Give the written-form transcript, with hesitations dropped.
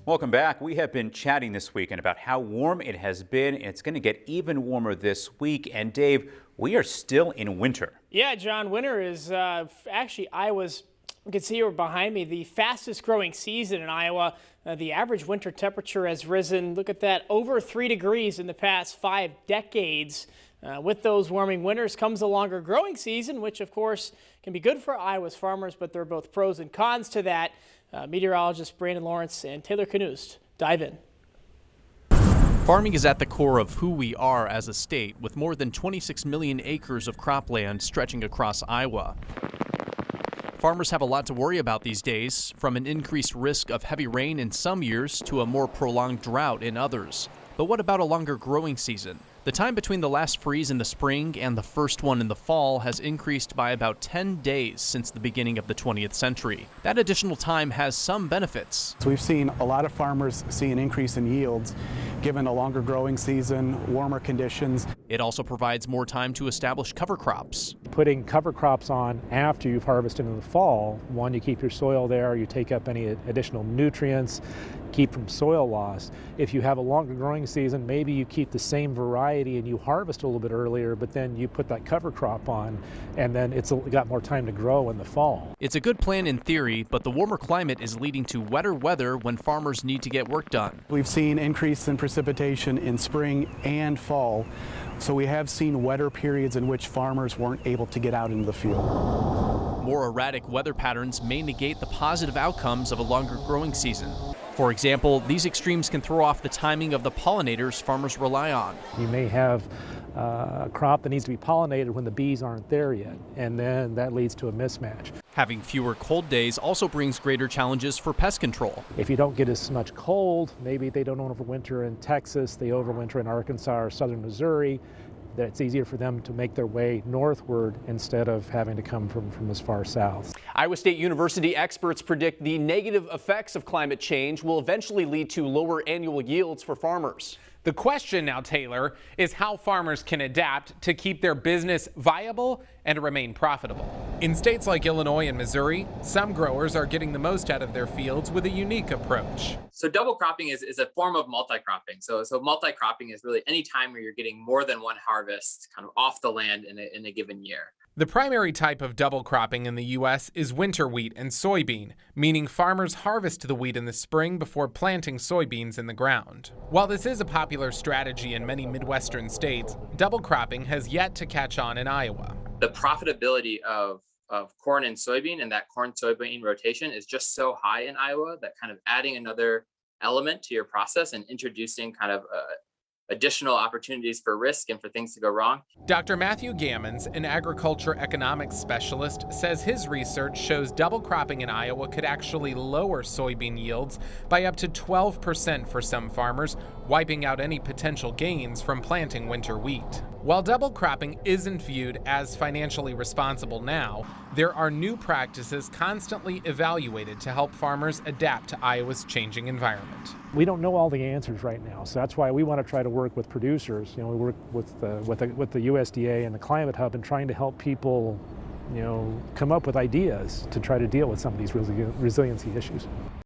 Welcome back. We have been chatting this weekend about how warm it has been, and it's going to get even warmer this week. And Dave, we are still in winter. Yeah, John, winter is actually Iowa's, you can see here behind me, the fastest growing season in Iowa. The average winter temperature has risen, look at that, over 3 degrees in the past 5 decades. With those warming winters comes a longer growing season, which of course can be good for Iowa's farmers, but there are both pros and cons to that. Meteorologists Brandon Lawrence and Taylor Knust dive in. Farming is at the core of who we are as a state, with more than 26 million acres of cropland stretching across Iowa. Farmers have a lot to worry about these days, from an increased risk of heavy rain in some years to a more prolonged drought in others. But what about a longer growing season? The time between the last freeze in the spring and the first one in the fall has increased by about 10 days since the beginning of the 20th century. That additional time has some benefits. So we've seen a lot of farmers see an increase in yields given a longer growing season, warmer conditions. It also provides more time to establish cover crops. Putting cover crops on after you've harvested in the fall, one, you keep your soil there, you take up any additional nutrients, keep from soil loss. If you have a longer growing season, maybe you keep the same variety and you harvest a little bit earlier, but then you put that cover crop on, and then it's got more time to grow in the fall. It's a good plan in theory, but the warmer climate is leading to wetter weather when farmers need to get work done. We've seen increase in precipitation in spring and fall, so we have seen wetter periods in which farmers weren't able to get out into the field. More erratic weather patterns may negate the positive outcomes of a longer growing season. For example, these extremes can throw off the timing of the pollinators farmers rely on. You may have a crop that needs to be pollinated when the bees aren't there yet, and then that leads to a mismatch. Having fewer cold days also brings greater challenges for pest control. If you don't get as much cold, maybe they don't overwinter in Texas, they overwinter in Arkansas or southern Missouri, that it's easier for them to make their way northward instead of having to come from as far south. Iowa State University experts predict the negative effects of climate change will eventually lead to lower annual yields for farmers. The question now, Taylor, is how farmers can adapt to keep their business viable and remain profitable. In states like Illinois and Missouri, some growers are getting the most out of their fields with a unique approach. So double cropping is a form of multi-cropping. So multi-cropping is really any time where you're getting more than one harvest kind of off the land in a given year. The primary type of double cropping in the U.S. is winter wheat and soybean, meaning farmers harvest the wheat in the spring before planting soybeans in the ground. While this is a popular strategy in many Midwestern states, double cropping has yet to catch on in Iowa. The profitability of corn and soybean and that corn-soybean rotation is just so high in Iowa that kind of adding another element to your process and introducing kind of additional opportunities for risk and for things to go wrong. Dr. Matthew Gammons, an agriculture economics specialist, says his research shows double cropping in Iowa could actually lower soybean yields by up to 12% for some farmers, wiping out any potential gains from planting winter wheat. While double cropping isn't viewed as financially responsible now, there are new practices constantly evaluated to help farmers adapt to Iowa's changing environment. We don't know all the answers right now, so that's why we want to try to work with producers. We work with the USDA and the Climate Hub and trying to help people, come up with ideas to try to deal with some of these resiliency issues.